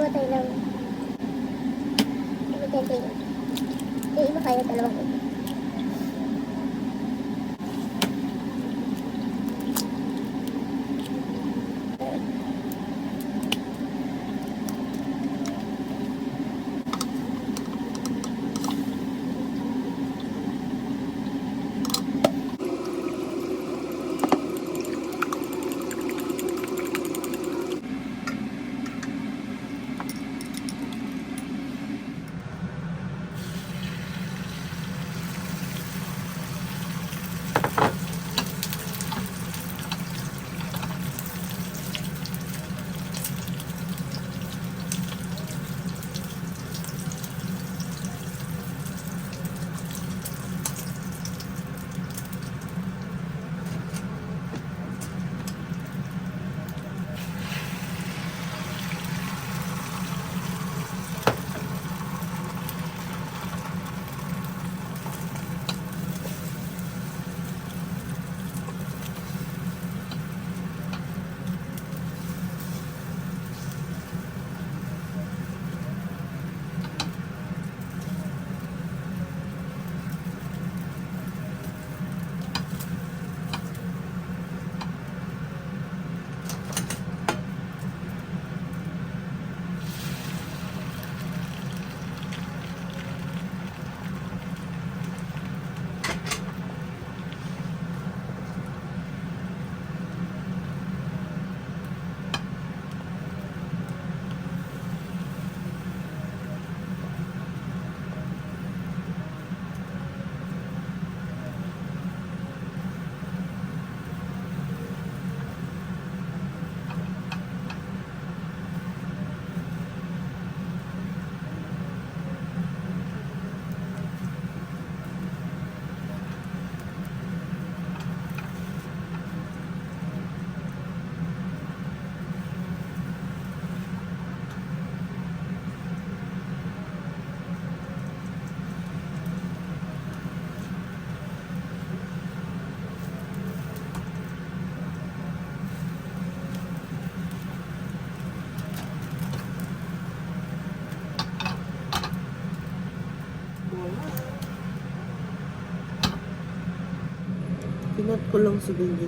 Gagawa tayo ng tente. Yung iba kaya dalawang ito. Pinat ko lang sa ganyan.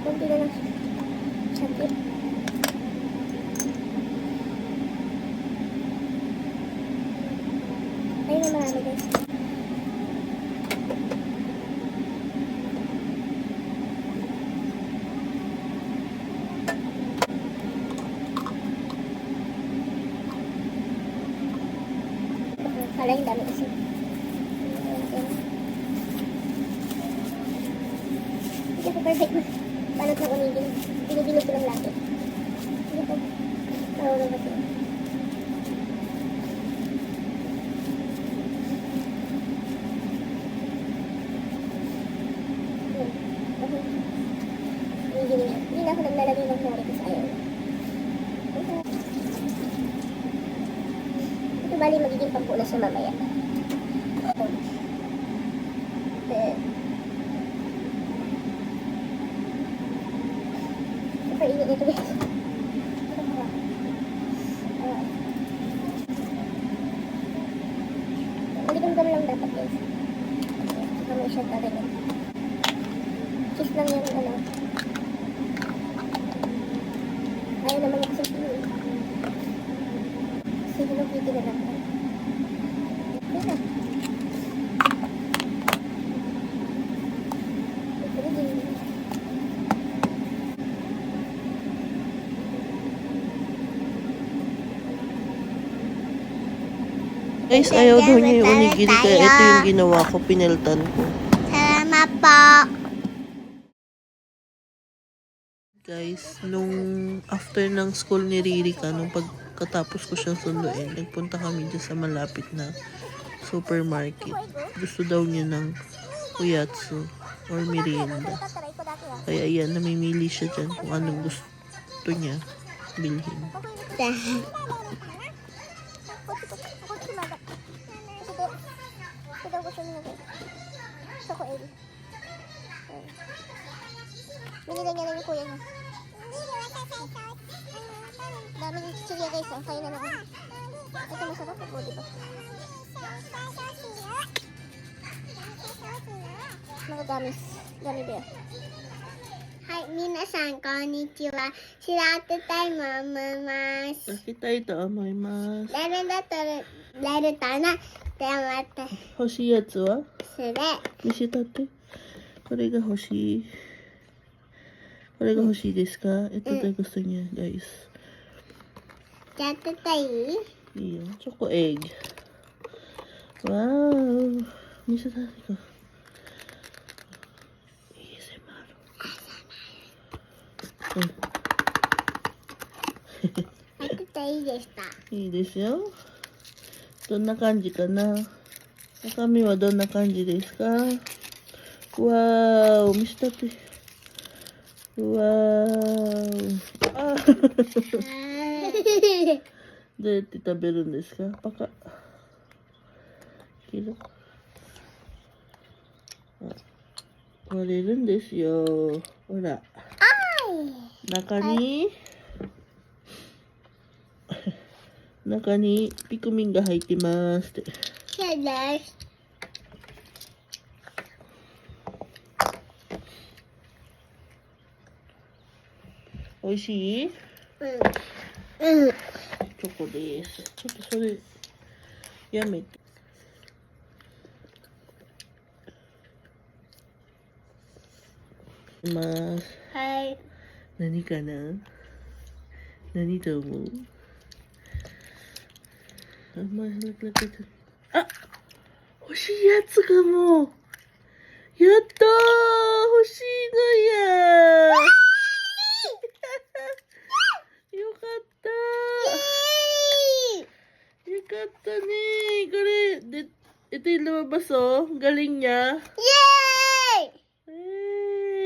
Kunti na lang. Sakit. Ayun na marami guys. Kala yung dami kasi. Hindi ako perfect na. Balot ng umigil. Binibilog ko lang lagi. Hindi ko. Marunong kasi. Umigil niya. Hindi na ako naglalagay ng nori kasi ayaw. Ito bali magiging pampunas na mamaya. Painit nito guys. Maligam-gam lang dapat guys. Saka may shot na rin. Cheese lang yung ano. Ayaw naman yung kasi sino. Sino nung piti na lang. Okay na. Guys, ayaw daw niya yung onigiri. Kaya ito yung ginawa ko. Pinaltan ko. Salamat po. Guys, nung after ng school ni Ririka, nung pagkatapos ko siyang sunduin, nagpunta kami dyan sa malapit na supermarket. Gusto daw niya ng kuyatsu or merienda. Kaya ayan, namimili siya dyan kung anong gusto niya bilhin. Binigyan niya lang yung kuya niya. Daming sige guys, kaya na naman. Ito masarap po, di ba? Mga gamis. Gummy bear. Hi, minasan, konnichiwa. Shirate tayo, mamamas. Nakita ito, amaimasu. Laro tana. Tamata. Hoshiyatsu wa? Sure. Mishitate. Kore ga hoshii. Kore ga hoshii desu ka? Ito tayo gusto niya, guys. Chato tayo. Iyo, choco egg. Wow. Mishitate ko. ASMR. 入ってていいですか？いいですよ。どんな感じかな。中身はどんな感じですか。わーお、見せたって。わーお。あーどうやって食べるんですか。パカ。切る。割れるんですよ。ほら。中に。中にピクミンが入ってますって。そうです。美味しい？うん。チョコです。ちょっとそれやめて。います。はい。何かな？何と思う？あ、欲しいやつかも。やったー、欲しいのやー。よかったー。よかったねー。これ, ito yung lumabas oh. Galing niya. Yay! Eh,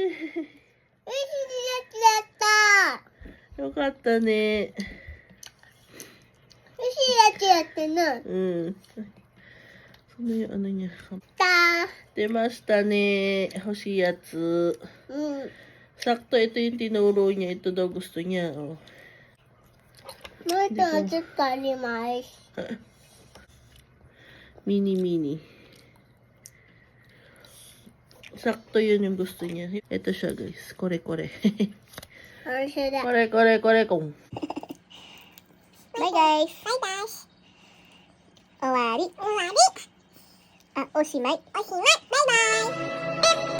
美味しいやつだった。よかったね。美味しいやつやったな。うん。そのano niya. た。出ましたね。欲しいやつ。うん。Sakto, ito yung tinuro niya. Ito daw gusto niya. Oh. もっとちょっとあります。Mini. Sakto yun yung gusto niya. Ito siya guys. Kore. 本当だ。Kore kong. バイガイス。バイバイス。終わり。終わり。あ、おしまい。おしまい。バイバイ。